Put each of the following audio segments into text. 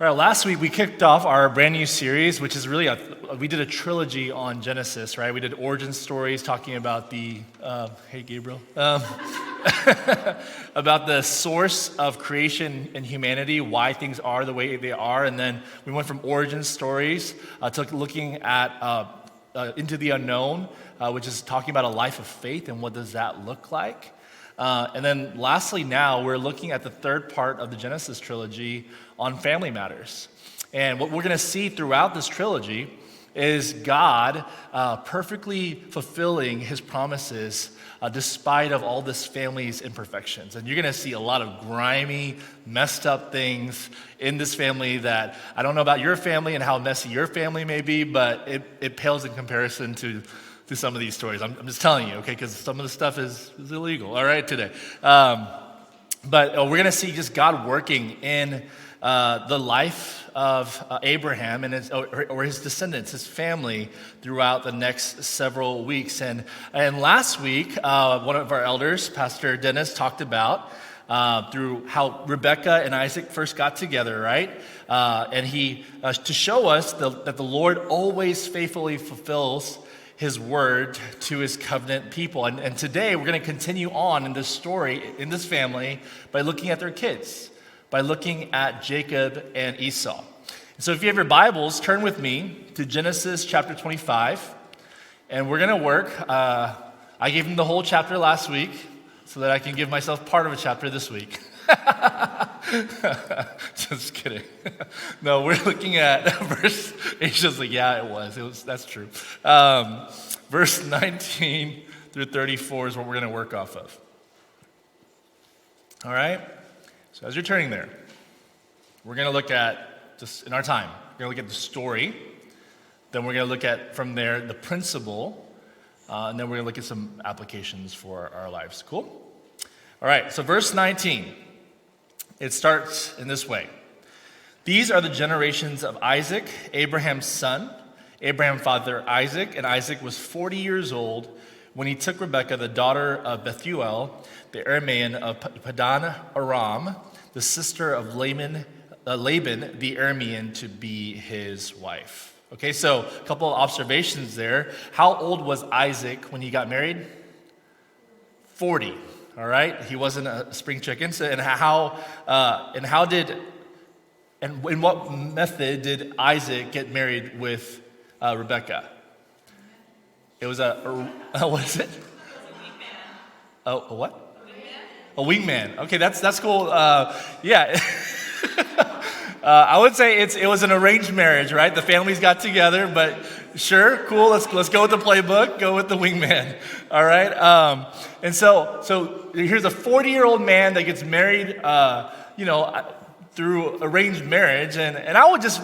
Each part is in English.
All right, last week we kicked off our brand new series, which is really we did a trilogy on Genesis, right? We did origin stories talking about hey Gabriel, about the source of creation and humanity, why things are the way they are, and then we went from origin stories to looking at into the unknown, which is talking about a life of faith and what does that look like. And then lastly now, we're looking at the third part of the Genesis trilogy on family matters. And what we're going to see throughout this trilogy is God perfectly fulfilling his promises despite of all this family's imperfections. And you're going to see a lot of grimy, messed up things in this family that I don't know about your family and how messy your family may be, but it pales in comparison to some of these stories. I'm just telling you, okay, because some of the stuff is illegal, all right, today. But we're going to see just God working in the life of Abraham and his descendants, his family, throughout the next several weeks. And last week, one of our elders, Pastor Dennis, talked about through how Rebekah and Isaac first got together, right? And he, to show us that the Lord always faithfully fulfills his word to his covenant people. And today we're going to continue on in this story, in this family, by looking at their kids, by looking at Jacob and Esau. So if you have your Bibles, turn with me to Genesis chapter 25, and we're going to work. I gave him the whole chapter last week so that I can give myself part of a chapter this week. Just kidding. No, we're looking at verse, it's just like, yeah, it was, that's true. Verse 19 through 34 is what we're going to work off of. All right? So as you're turning there, we're going to look at, just in our time, we're going to look at the story, then we're going to look at, from there, the principle, and then we're going to look at some applications for our lives. Cool? All right, so verse 19. It starts in this way. These are the generations of Isaac, Abraham's son. Abraham fathered Isaac, and Isaac was 40 years old when he took Rebekah, the daughter of Bethuel, the Aramean of Padan Aram, the sister of Laban the Aramean, to be his wife. Okay, so a couple of observations there. How old was Isaac when he got married? 40. All right, he wasn't a spring chicken. So, in what method did Isaac get married with Rebekah? It was what is it? A what? A wingman. Okay, that's cool. Yeah. I would say it was an arranged marriage, right? The families got together, but sure, cool. Let's go with the playbook. Go with the wingman. All right. And so here's a 40-year-old man that gets married, through arranged marriage, and I would just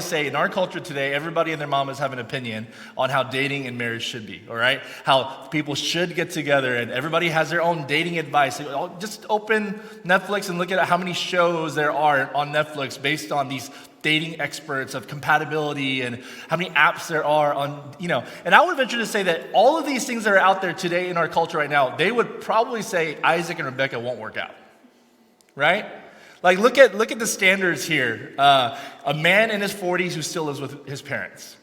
say in our culture today, everybody and their mom have an opinion on how dating and marriage should be, all right? How people should get together, and everybody has their own dating advice. Just open Netflix and look at how many shows there are on Netflix based on these dating experts of compatibility and how many apps there are on, and I would venture to say that all of these things that are out there today in our culture right now, they would probably say Isaac and Rebekah won't work out, right? Like, look at the standards here. A man in his 40s who still lives with his parents.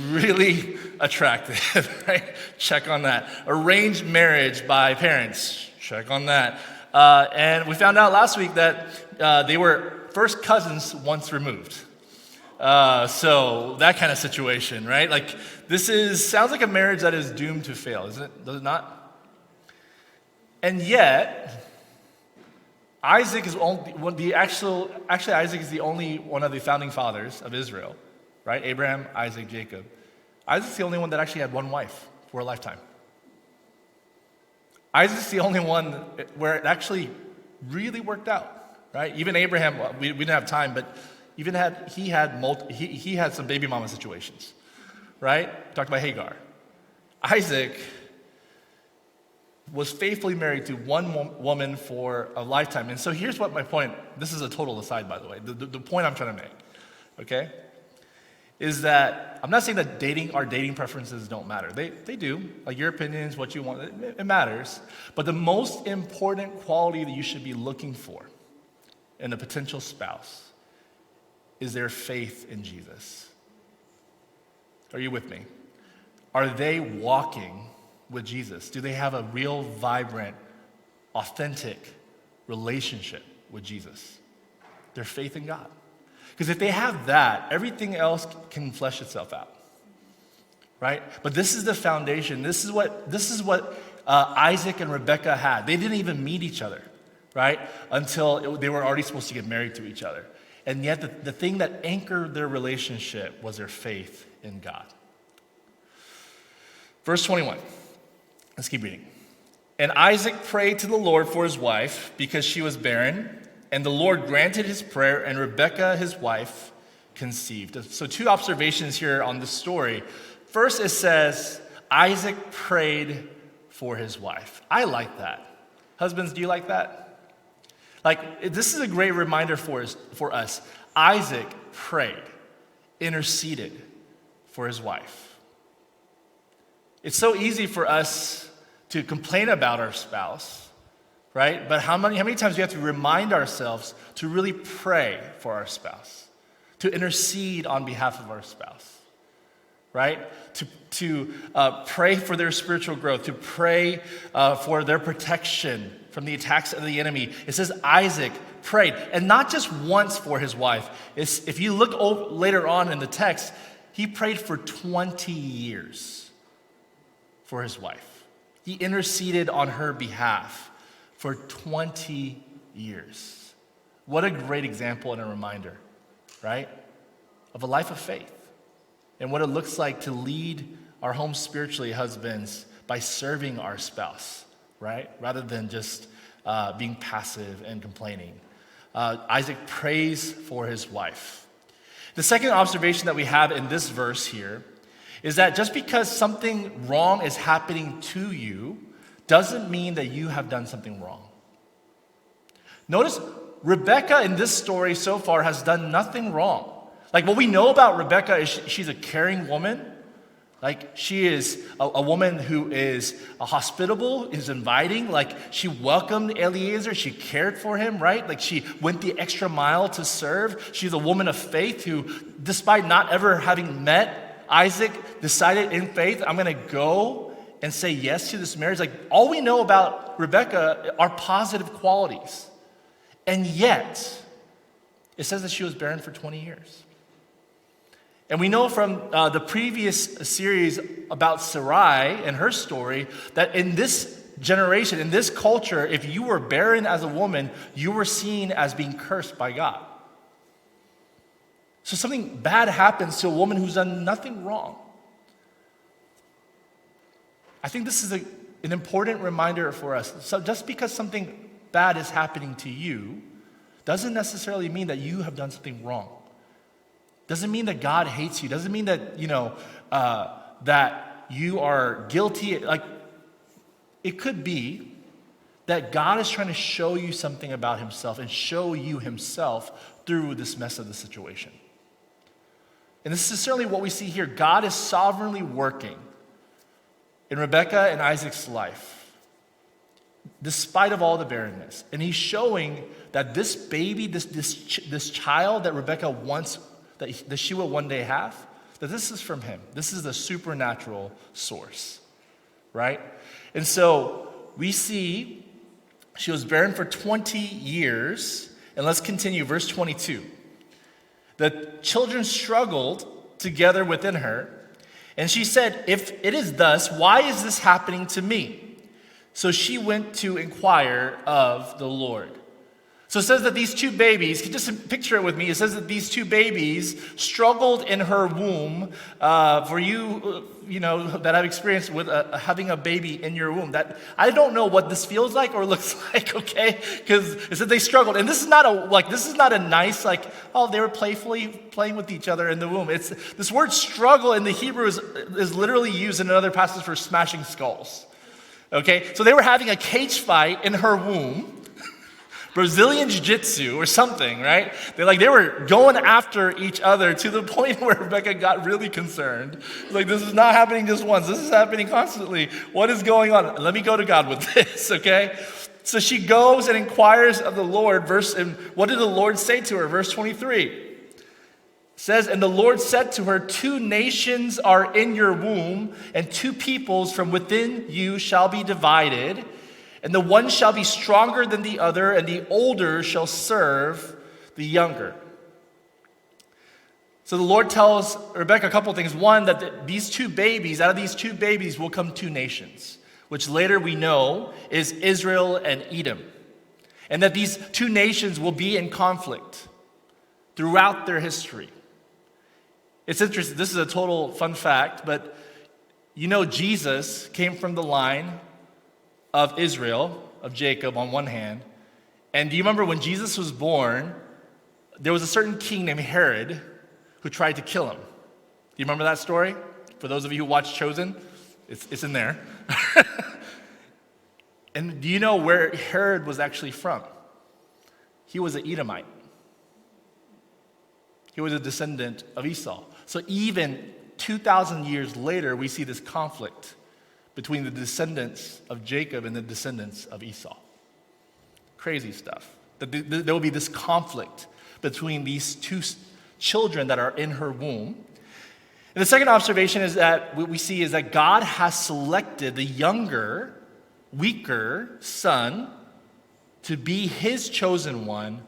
Really attractive, right? Check on that. Arranged marriage by parents. Check on that. And we found out last week that they were first cousins once removed. So that kind of situation, right? Like, sounds like a marriage that is doomed to fail, isn't it? Does it not? And yet, Isaac is Isaac is the only one of the founding fathers of Israel, right? Abraham, Isaac, Jacob. Isaac's the only one that actually had one wife for a lifetime. Isaac's the only one where it actually really worked out, right? Even Abraham, we didn't have time, but he had some baby mama situations, right? Talked about Hagar. Isaac was faithfully married to one woman for a lifetime. And so here's what my point, this is a total aside, by the way. The point I'm trying to make, okay, is that I'm not saying that our dating preferences don't matter. They do. Like, your opinions, what you want, it matters. But the most important quality that you should be looking for in a potential spouse is their faith in Jesus. Are you with me? Are they walking with Jesus? Do they have a real, vibrant, authentic relationship with Jesus? Their faith in God. Because if they have that, everything else can flesh itself out. Right? But this is the foundation. This is what Isaac and Rebekah had. They didn't even meet each other, right? Until they were already supposed to get married to each other. And yet the thing that anchored their relationship was their faith in God. Verse 21. Let's keep reading. And Isaac prayed to the Lord for his wife because she was barren, and the Lord granted his prayer, and Rebekah, his wife, conceived. So 2 observations here on this story. First, it says, Isaac prayed for his wife. I like that. Husbands, do you like that? Like, this is a great reminder for us. Isaac prayed, interceded for his wife. It's so easy for us to complain about our spouse, right? But how many times do we have to remind ourselves to really pray for our spouse, to intercede on behalf of our spouse? Right? To pray for their spiritual growth, to pray for their protection from the attacks of the enemy. It says Isaac prayed, and not just once for his wife. If you look later on in the text, he prayed for 20 years for his wife. He interceded on her behalf for 20 years. What a great example and a reminder, right? Of a life of faith. And what it looks like to lead our home spiritually, husbands, by serving our spouse, right? Rather than just being passive and complaining. Isaac prays for his wife. The second observation that we have in this verse here is that just because something wrong is happening to you doesn't mean that you have done something wrong. Notice Rebekah in this story so far has done nothing wrong. Like, what we know about Rebekah is she's a caring woman. Like, she is a woman who is hospitable, is inviting. Like, she welcomed Eliezer. She cared for him, right? Like, she went the extra mile to serve. She's a woman of faith who, despite not ever having met Isaac, decided in faith, I'm going to go and say yes to this marriage. Like, all we know about Rebekah are positive qualities. And yet, it says that she was barren for 20 years. And we know from the previous series about Sarai and her story that in this generation, in this culture, if you were barren as a woman, you were seen as being cursed by God. So something bad happens to a woman who's done nothing wrong. I think this is an important reminder for us. So just because something bad is happening to you doesn't necessarily mean that you have done something wrong. Doesn't mean that God hates you. Doesn't mean that, that you are guilty. Like, it could be that God is trying to show you something about himself and show you himself through this mess of the situation. And this is certainly what we see here. God is sovereignly working in Rebekah and Isaac's life, despite of all the barrenness. And he's showing that this baby, this child that Rebekah wants, that she will one day have, that this is from him. This is the supernatural source, right? And so we see she was barren for 20 years. And let's continue, verse 22. The children struggled together within her, and she said, if it is thus, why is this happening to me? So she went to inquire of the Lord. So it says that these two babies, just picture it with me, it says that these two babies struggled in her womb. For you that have experienced with having a baby in your womb, that I don't know what this feels like or looks like, okay? Because it said they struggled. And this is not a nice, they were playfully playing with each other in the womb. It's this word struggle in the Hebrew is literally used in another passage for smashing skulls. Okay? So they were having a cage fight in her womb. Brazilian Jiu-Jitsu or something, right? They were going after each other to the point where Rebekah got really concerned. Like, this is not happening just once. This is happening constantly. What is going on? Let me go to God with this, okay? So she goes and inquires of the Lord. And what did the Lord say to her? Verse 23. says, "And the Lord said to her, 2 nations are in your womb, and 2 peoples from within you shall be divided, and the one shall be stronger than the other, and the older shall serve the younger." So the Lord tells Rebekah a couple things. One, that these 2 babies, out of these 2 babies will come 2 nations, which later we know is Israel and Edom. And that these 2 nations will be in conflict throughout their history. It's interesting. This is a total fun fact, but you know Jesus came from the line of Israel, of Jacob on one hand. And do you remember when Jesus was born, there was a certain king named Herod who tried to kill him. Do you remember that story? For those of you who watched Chosen, it's in there. And do you know where Herod was actually from? He was an Edomite. He was a descendant of Esau. So even 2,000 years later, we see this conflict between the descendants of Jacob and the descendants of Esau. Crazy stuff. There will be this conflict between these 2 children that are in her womb. And the second observation is that what we see is that God has selected the younger, weaker son to be his chosen one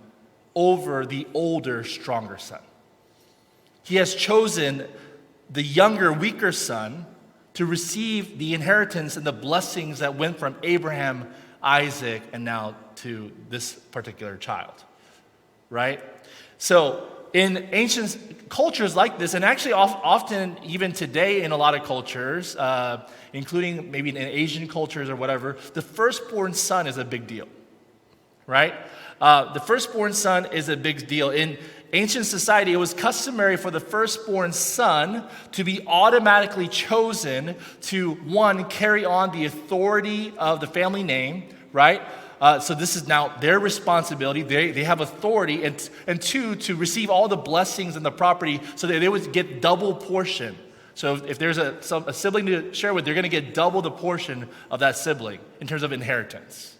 over the older, stronger son. He has chosen the younger, weaker son to receive the inheritance and the blessings that went from Abraham, Isaac, and now to this particular child, right? So in ancient cultures like this, and actually often even today in a lot of cultures, including maybe in Asian cultures or whatever, the firstborn son is a big deal, right? The firstborn son is a big deal. In ancient society, it was customary for the firstborn son to be automatically chosen to, 1, carry on the authority of the family name, right? So this is now their responsibility. They have authority, and 2, to receive all the blessings and the property so that they would get double portion. So if there's a sibling to share with, they're going to get double the portion of that sibling in terms of inheritance,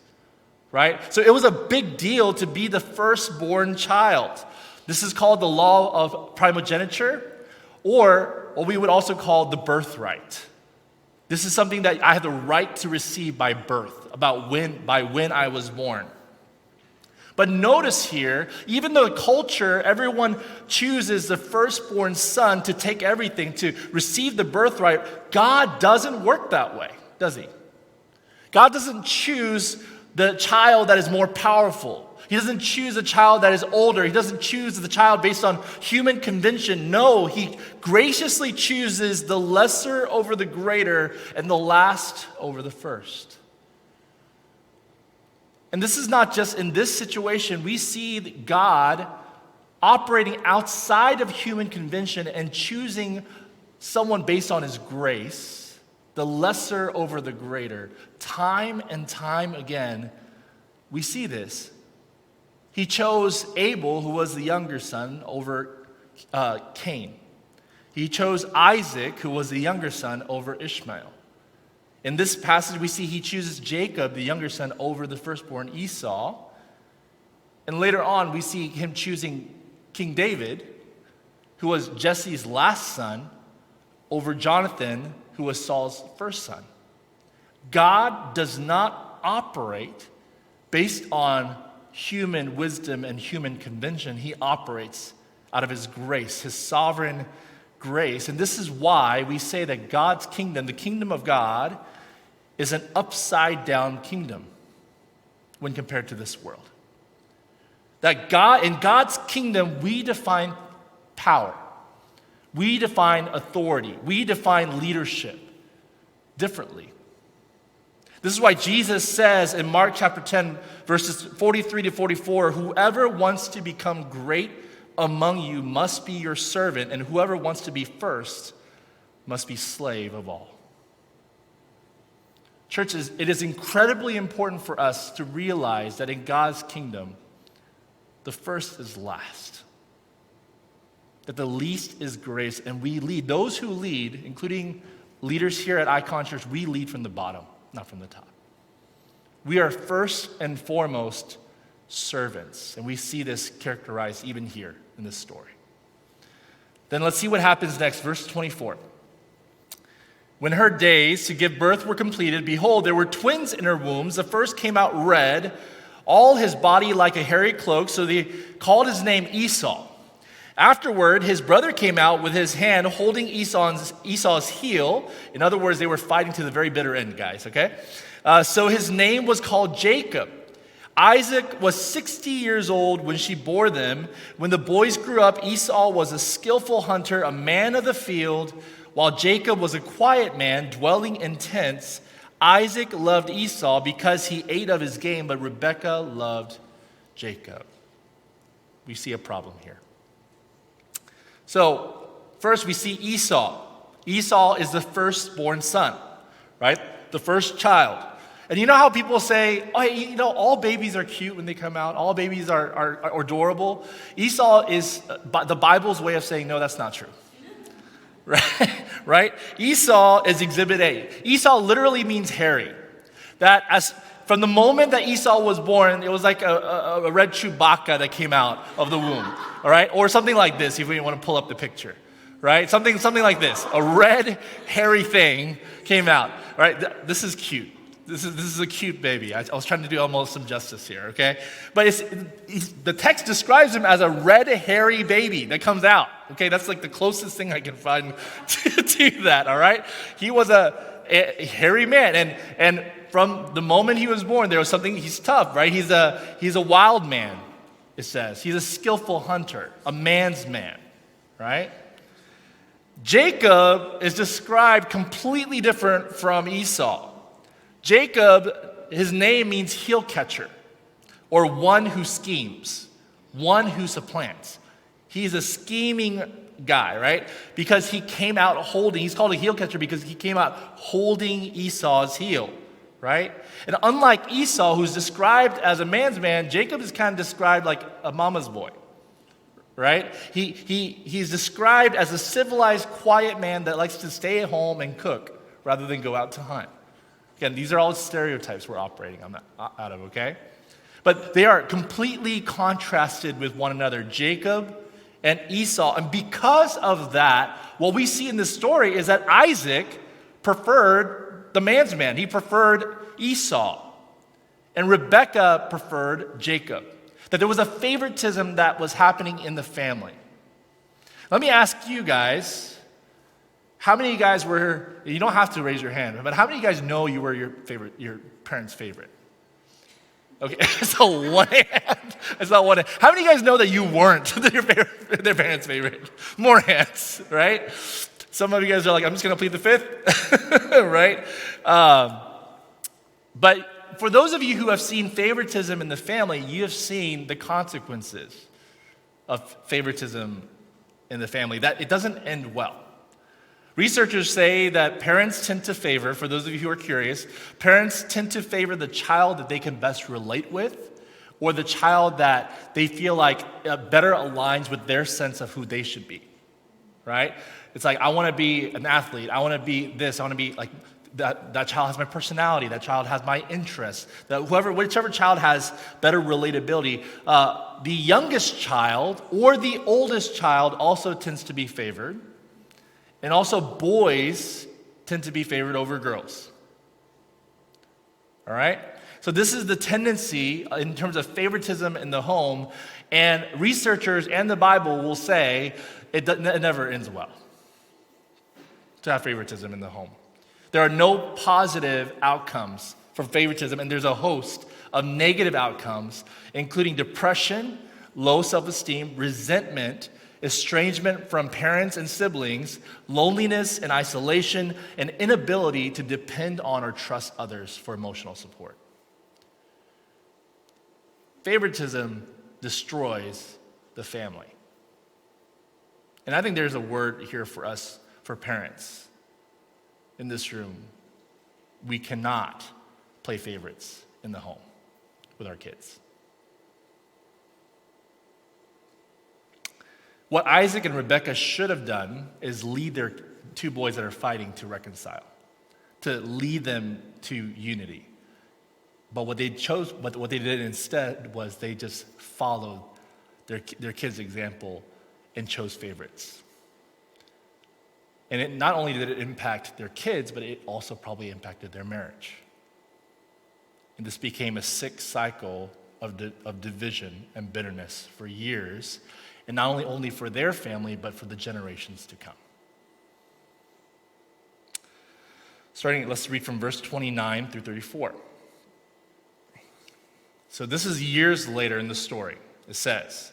right? So it was a big deal to be the firstborn child. This is called the law of primogeniture, or what we would also call the birthright. This is something that I have the right to receive by birth, by when I was born. But notice here, even though the culture, everyone chooses the firstborn son to take everything, to receive the birthright, God doesn't work that way, does he? God doesn't choose the child that is more powerful. He doesn't choose a child that is older. He doesn't choose the child based on human convention. No, he graciously chooses the lesser over the greater and the last over the first. And this is not just in this situation. We see God operating outside of human convention and choosing someone based on his grace, the lesser over the greater. Time and time again, we see this. He chose Abel, who was the younger son, over Cain. He chose Isaac, who was the younger son, over Ishmael. In this passage, we see he chooses Jacob, the younger son, over the firstborn Esau. And later on, we see him choosing King David, who was Jesse's last son, over Jonathan, who was Saul's first son. God does not operate based on human wisdom and human convention. He operates out of his grace, his sovereign grace. And this is why we say that God's kingdom, the kingdom of God, is an upside down kingdom when compared to this world. That in God's kingdom, we define power. We define authority. We define leadership differently. This is why Jesus says in Mark chapter 10, verses 43 to 44, whoever wants to become great among you must be your servant, and whoever wants to be first must be slave of all. Churches, it is incredibly important for us to realize that in God's kingdom, the first is last. That the least is grace, and we lead. Those who lead, including leaders here at Icon Church, we lead from the bottom, not from the top. We are first and foremost servants, and we see this characterized even here in this story. Then let's see what happens next, verse 24. When her days to give birth were completed, behold, there were twins in her wombs. The first came out red, all his body like a hairy cloak, so they called his name Esau. Afterward, his brother came out with his hand holding Esau's heel. In other words, they were fighting to the very bitter end, guys, okay? So his name was called Jacob. Isaac was 60 years old when she bore them. When the boys grew up, Esau was a skillful hunter, a man of the field, while Jacob was a quiet man, dwelling in tents. Isaac loved Esau because he ate of his game, but Rebekah loved Jacob. We see a problem here. So, first we see Esau. Esau is the firstborn son, right? The first child. And you know how people say, oh, you know, all babies are cute when they come out. All babies are adorable. Esau is the Bible's way of saying, no, that's not true. Right? Esau is exhibit A. Esau literally means hairy. From the moment that Esau was born, it was like a red Chewbacca that came out of the womb. All right? Or something like this, if we want to pull up the picture. Right? Something like this. A red, hairy thing came out. Right? This is cute. This is a cute baby. I was trying to do almost some justice here, okay? But the text describes him as a red, hairy baby that comes out. Okay, that's like the closest thing I can find to that, all right? He was a hairy man, and from the moment he was born, there was something, he's tough, right? He's a wild man, it says. He's a skillful hunter, a man's man, right? Jacob is described completely different from Esau. Jacob, his name means heel catcher, or one who schemes, one who supplants. He's a scheming guy, right? Because he came out holding, he's called a heel catcher because he came out holding Esau's heel, right? And unlike Esau, who's described as a man's man, Jacob is kind of described like a mama's boy, right? He's described as a civilized, quiet man that likes to stay at home and cook rather than go out to hunt. Again, these are all stereotypes we're operating out of, okay? But they are completely contrasted with one another, Jacob and Esau. And because of that, what we see in this story is that Isaac preferred the man's man. He preferred Esau. And Rebekah preferred Jacob. That there was a favoritism that was happening in the family. Let me ask you guys, how many of you guys were, you don't have to raise your hand, but how many of you guys know you were your parents' favorite? Okay, so one hand. It's not one hand. How many of you guys know that you weren't their parents' favorite? More hands, right? Some of you guys are like, I'm just going to plead the fifth, right? But for those of you who have seen favoritism in the family, you have seen the consequences of favoritism in the family, that it doesn't end well. Researchers say that parents tend to favor, for those of you who are curious, parents tend to favor the child that they can best relate with, or the child that they feel like better aligns with their sense of who they should be, right? It's like, I want to be an athlete, I want to be this, I want to be like, that child has my personality, that child has my interests, that whichever child has better relatability, the youngest child or the oldest child also tends to be favored. And also, boys tend to be favored over girls. All right? So this is the tendency in terms of favoritism in the home. And researchers and the Bible will say it never ends well to have favoritism in the home. There are no positive outcomes from favoritism, and there's a host of negative outcomes, including depression, low self-esteem, resentment, estrangement from parents and siblings, loneliness and isolation, and inability to depend on or trust others for emotional support. Favoritism destroys the family. And I think there's a word here for us, for parents in this room. We cannot play favorites in the home with our kids. What Isaac and Rebekah should have done is lead their two boys that are fighting to reconcile, to lead them to unity. But what they did instead was they just followed their kids' example and chose favorites. And it not only did it impact their kids, but it also probably impacted their marriage. And this became a sick cycle of division and bitterness for years, and not only for their family, but for the generations to come. Let's read from verse 29 through 34. So this is years later in the story. It says,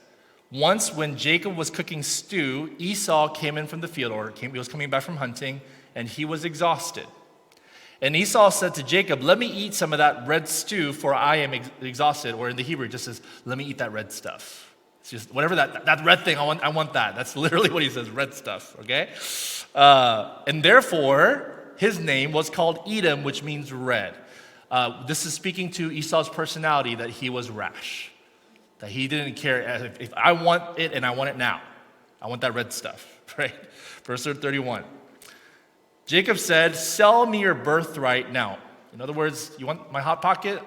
once when Jacob was cooking stew, Esau came in from the field, he was coming back from hunting, and he was exhausted. And Esau said to Jacob, let me eat some of that red stew, for I am exhausted. Or in the Hebrew, it just says, let me eat that red stuff. It's just whatever that red thing, I want that. That's literally what he says, red stuff, okay? And therefore, his name was called Edom, which means red. This is speaking to Esau's personality, that he was rash. That he didn't care. If I want it and I want it now. I want that red stuff, right? Verse 31. Jacob said, sell me your birthright now. In other words, you want my hot pocket?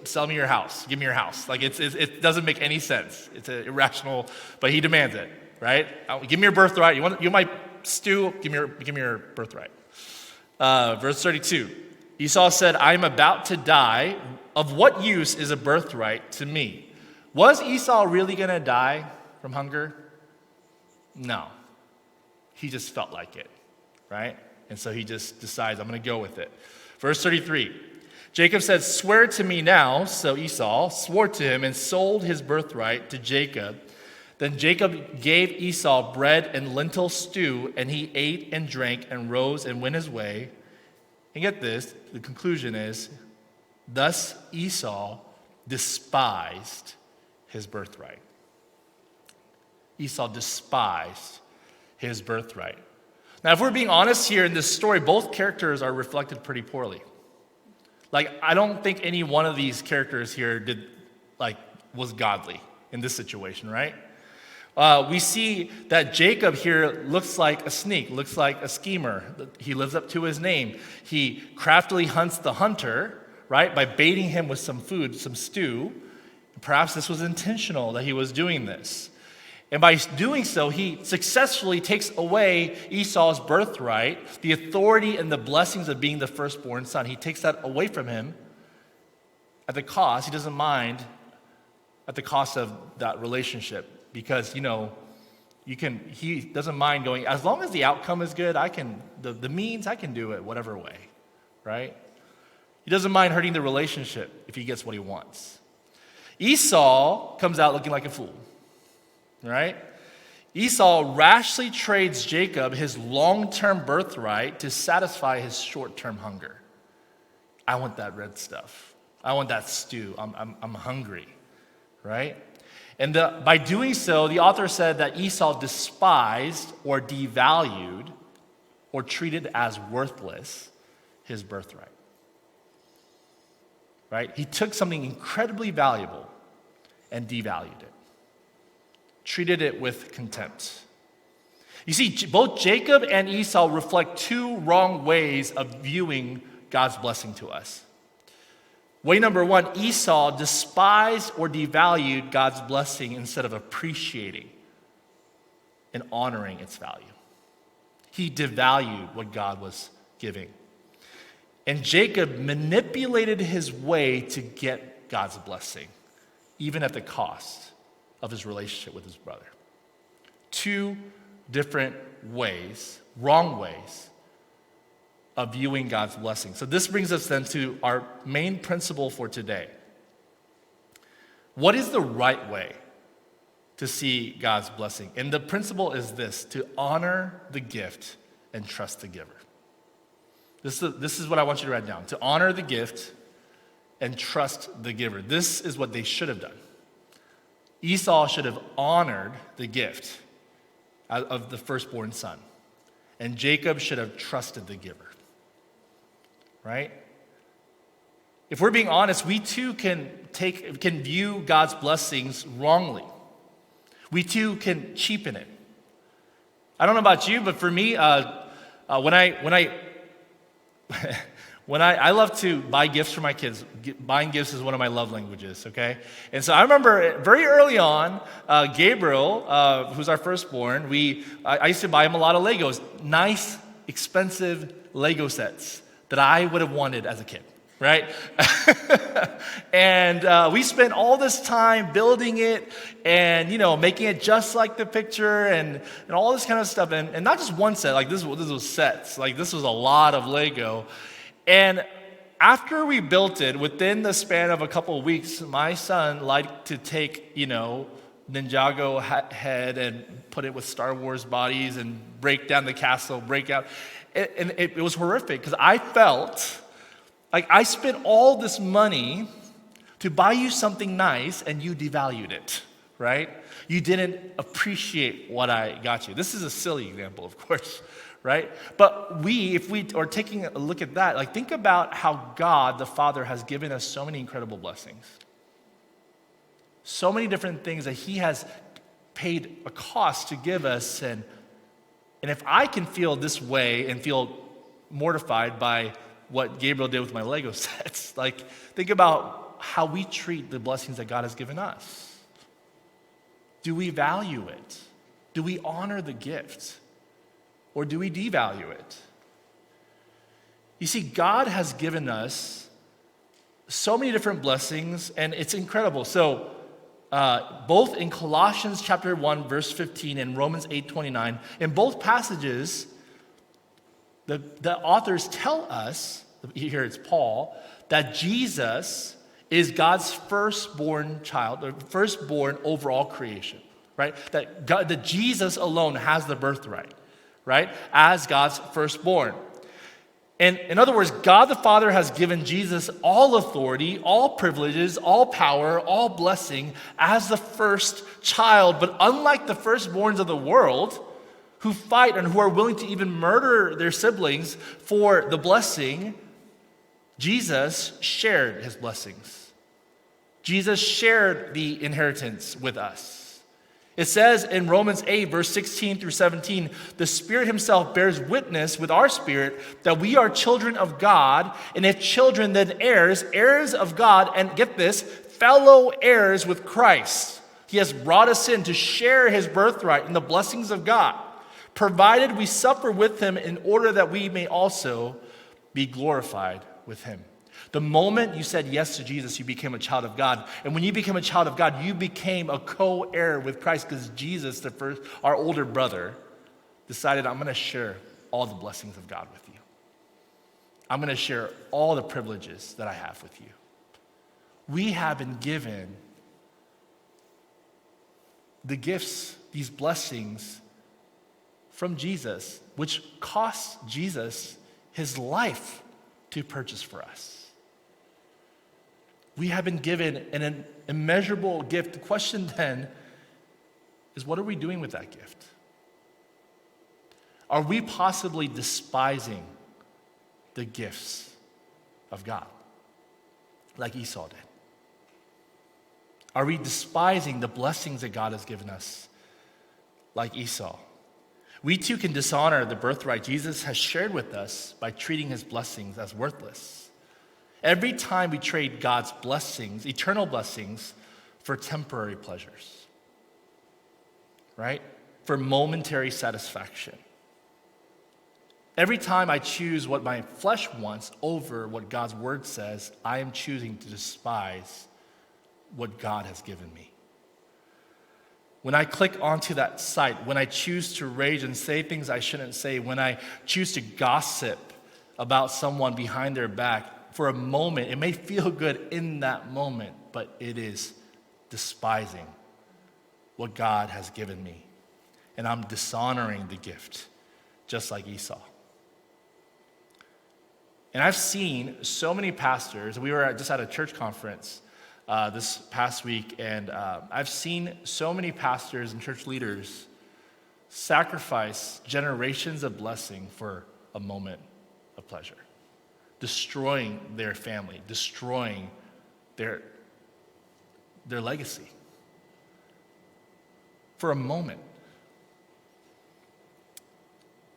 Sell me your house. Give me your house. Like it doesn't make any sense. It's irrational, but he demands it, right? Give me your birthright. You want my stew? Give me your birthright. Verse 32. Esau said, I am about to die. Of what use is a birthright to me? Was Esau really going to die from hunger? No. He just felt like it, right? And so he just decides, I'm going to go with it. Verse 33. Jacob said, swear to me now. So Esau swore to him and sold his birthright to Jacob. Then Jacob gave Esau bread and lentil stew, and he ate and drank and rose and went his way. And get this, the conclusion is, thus Esau despised his birthright. Esau despised his birthright. Now, if we're being honest here in this story, both characters are reflected pretty poorly. Like, I don't think any one of these characters here was godly in this situation, right? We see that Jacob here looks like a sneak, looks like a schemer. He lives up to his name. He craftily hunts the hunter, right, by baiting him with some food, some stew. Perhaps this was intentional that he was doing this. And by doing so, he successfully takes away Esau's birthright, the authority and the blessings of being the firstborn son. He takes that away from him at the cost. He doesn't mind at the cost of that relationship because, he doesn't mind going, as long as the outcome is good, the means, I can do it whatever way, right? He doesn't mind hurting the relationship if he gets what he wants. Esau comes out looking like a fool, right? Esau rashly trades Jacob his long-term birthright to satisfy his short-term hunger. I want that red stuff. I want that stew. I'm hungry, right? And by doing so, the author said that Esau despised or devalued or treated as worthless his birthright. Right? He took something incredibly valuable and devalued it, treated it with contempt. You see, both Jacob and Esau reflect two wrong ways of viewing God's blessing to us. Way number one, Esau despised or devalued God's blessing instead of appreciating and honoring its value. He devalued what God was giving. And Jacob manipulated his way to get God's blessing, even at the cost of his relationship with his brother. Two different ways, wrong ways, of viewing God's blessing. So this brings us then to our main principle for today. What is the right way to see God's blessing? And the principle is this: to honor the gift and trust the giver. This is what I want you to write down. To honor the gift and trust the giver. This is what they should have done. Esau should have honored the gift of the firstborn son. And Jacob should have trusted the giver. Right? If we're being honest, we too can view God's blessings wrongly. We too can cheapen it. I don't know about you, but for me, when When I love to buy gifts for my kids. Buying gifts is one of my love languages, okay? And so I remember very early on, Gabriel, who's our firstborn, I used to buy him a lot of Legos, nice, expensive Lego sets that I would have wanted as a kid, right? And we spent all this time building it and, making it just like the picture and all this kind of stuff. And not just one set, like this was sets. Like this was a lot of Lego. And after we built it, within the span of a couple of weeks, my son liked to take, Ninjago head and put it with Star Wars bodies and break down the castle, break out. And it was horrific because I felt like I spent all this money to buy you something nice and you devalued it, right? You didn't appreciate what I got you. This is a silly example, of course, right? But if we are taking a look at that, like think about how God the Father has given us so many incredible blessings. So many different things that he has paid a cost to give us. And if I can feel this way and feel mortified by what Gabriel did with my Lego sets, like think about how we treat the blessings that God has given us. Do we value it? Do we honor the gift? Or do we devalue it? You see, God has given us so many different blessings, and it's incredible. So, both in Colossians chapter 1, verse 15, and Romans 8:29, in both passages, the authors tell us, here it's Paul, that Jesus is God's firstborn child, or firstborn over all creation, right? That Jesus alone has the birthright, right? As God's firstborn. And in other words, God the Father has given Jesus all authority, all privileges, all power, all blessing as the first child. But unlike the firstborns of the world, who fight and who are willing to even murder their siblings for the blessing, Jesus shared his blessings. Jesus shared the inheritance with us. It says in Romans 8, verse 16 through 17, the Spirit himself bears witness with our spirit that we are children of God, and if children, then heirs, heirs of God, and get this, fellow heirs with Christ. He has brought us in to share his birthright in the blessings of God, provided we suffer with him in order that we may also be glorified with him. The moment you said yes to Jesus, you became a child of God. And when you became a child of God, you became a co-heir with Christ because Jesus, our older brother, decided, I'm going to share all the blessings of God with you. I'm going to share all the privileges that I have with you. We have been given the gifts, these blessings from Jesus, which cost Jesus his life to purchase for us. We have been given an immeasurable gift. The question then is, what are we doing with that gift? Are we possibly despising the gifts of God like Esau did? Are we despising the blessings that God has given us like Esau? We too can dishonor the birthright Jesus has shared with us by treating his blessings as worthless. Every time we trade God's blessings, eternal blessings, for temporary pleasures, right? For momentary satisfaction. Every time I choose what my flesh wants over what God's word says, I am choosing to despise what God has given me. When I click onto that site, when I choose to rage and say things I shouldn't say, when I choose to gossip about someone behind their back, for a moment, it may feel good in that moment, but it is despising what God has given me. And I'm dishonoring the gift, just like Esau. And I've seen so many pastors. We were just at a church conference this past week, and I've seen so many pastors and church leaders sacrifice generations of blessing for a moment of pleasure, destroying their family, destroying their legacy for a moment.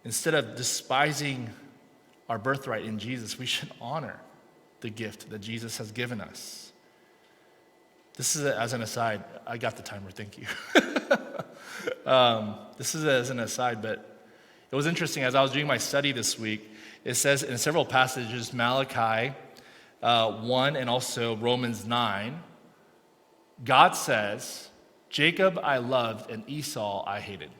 Instead of despising our birthright in Jesus, we should honor the gift that Jesus has given us. This is as an aside. I got the timer, thank you. This is as an aside, but it was interesting. As I was doing my study this week, it says in several passages, Malachi 1 and also Romans 9, God says, Jacob I loved and Esau I hated.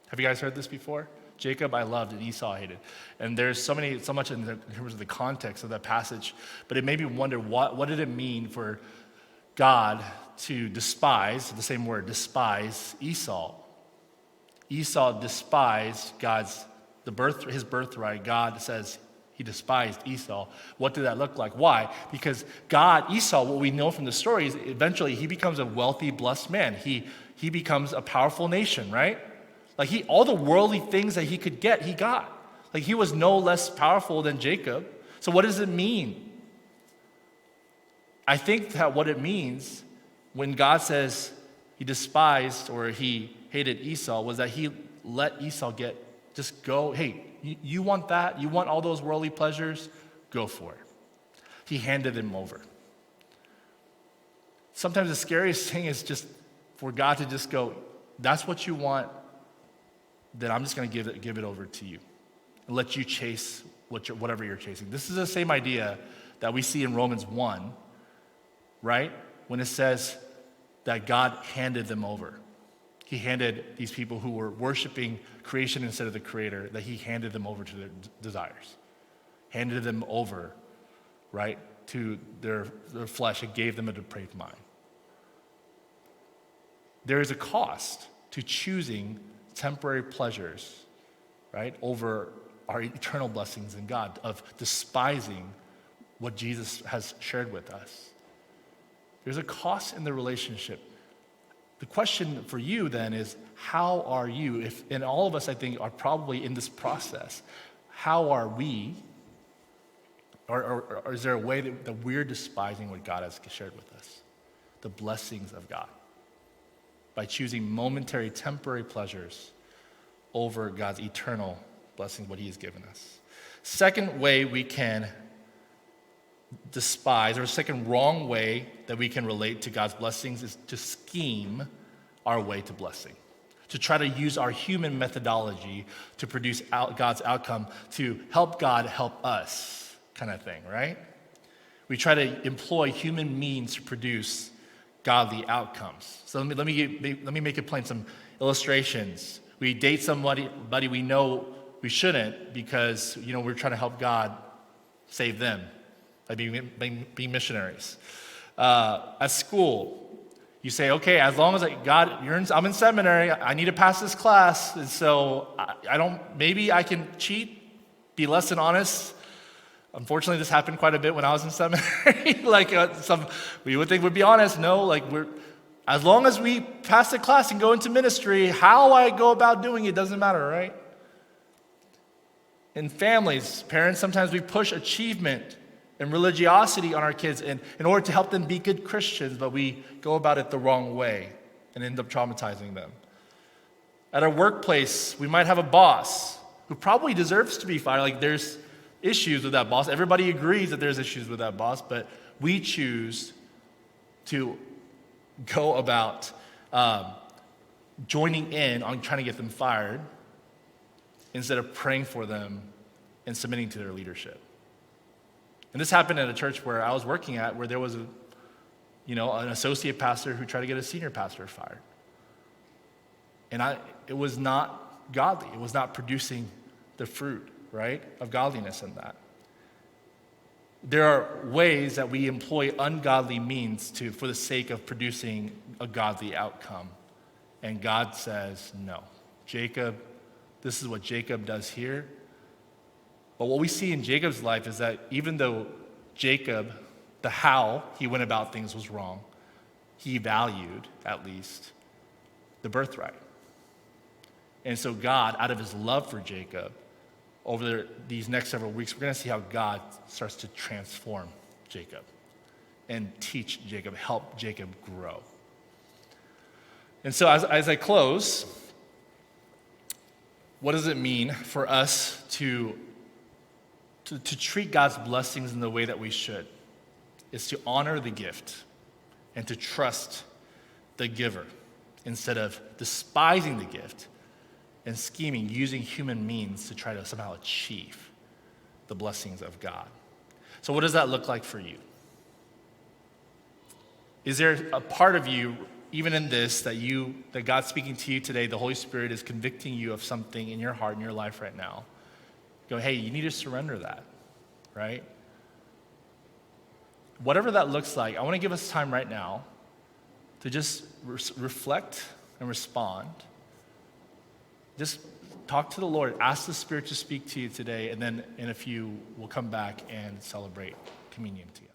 Have you guys heard this before? Jacob I loved and Esau I hated. And there's so much in terms of the context of that passage, but it made me wonder what did it mean for God to despise, the same word, despise Esau. Esau despised his birthright. God says he despised Esau. What did that look like? Why? Because Esau, what we know from the story is eventually he becomes a wealthy, blessed man. He becomes a powerful nation, right? Like all the worldly things that he could get, he got. Like he was no less powerful than Jacob. So what does it mean? I think that what it means when God says he despised or he hated Esau was that he let Esau just go, hey, you want that? You want all those worldly pleasures? Go for it. He handed him over. Sometimes the scariest thing is just for God to just go, that's what you want, then I'm just going to give it over to you and let you chase whatever you're chasing. This is the same idea that we see in Romans 1, right? When it says that God handed them over. He handed these people who were worshiping creation instead of the Creator, that he handed them over to their desires. Handed them over, right, to their flesh and gave them a depraved mind. There is a cost to choosing temporary pleasures, right, over our eternal blessings in God, of despising what Jesus has shared with us. There's a cost in the relationship. The question for you then is, how are you, and all of us I think are probably in this process, how are we, or is there a way that we're despising what God has shared with us? The blessings of God. By choosing momentary, temporary pleasures over God's eternal blessings, what he has given us. Second way we can despise, or second wrong way that we can relate to God's blessings is to scheme our way to blessing. To try to use our human methodology to produce God's outcome, to help God help us, kind of thing, right? We try to employ human means to produce godly outcomes. So let me make it plain. Some illustrations. We date somebody we know we shouldn't because we're trying to help God save them by being missionaries. At school, you say, okay, as long as I'm in seminary, I need to pass this class, and so maybe I can cheat, be less than honest. Unfortunately, this happened quite a bit when I was in seminary. We would think would be honest. No, as long as we pass the class and go into ministry, how I go about doing it doesn't matter, right? In families, parents, sometimes we push achievement and religiosity on our kids in order to help them be good Christians, but we go about it the wrong way and end up traumatizing them. At our workplace, we might have a boss who probably deserves to be fired. There's issues with that boss. Everybody agrees that there's issues with that boss, but we choose to go about joining in on trying to get them fired instead of praying for them and submitting to their leadership. And this happened at a church where I was working at, where there was an associate pastor who tried to get a senior pastor fired. And it was not godly. It was not producing the fruit, right, of godliness in that. There are ways that we employ ungodly means for the sake of producing a godly outcome. And God says, no. This is what Jacob does here. But what we see in Jacob's life is that even though Jacob, the how he went about things was wrong, he valued, at least, the birthright. And so God, out of his love for Jacob, over these next several weeks, we're going to see how God starts to transform Jacob and teach Jacob, help Jacob grow. And so as I close, what does it mean for us to to treat God's blessings in the way that we should is to honor the gift and to trust the giver instead of despising the gift and scheming, using human means to try to somehow achieve the blessings of God. So what does that look like for you? Is there a part of you, even in this, that God's speaking to you today, the Holy Spirit is convicting you of something in your heart, in your life right now? Go, hey, you need to surrender that, right? Whatever that looks like, I want to give us time right now to just reflect and respond. Just talk to the Lord. Ask the Spirit to speak to you today, and then in a few, we'll come back and celebrate communion together.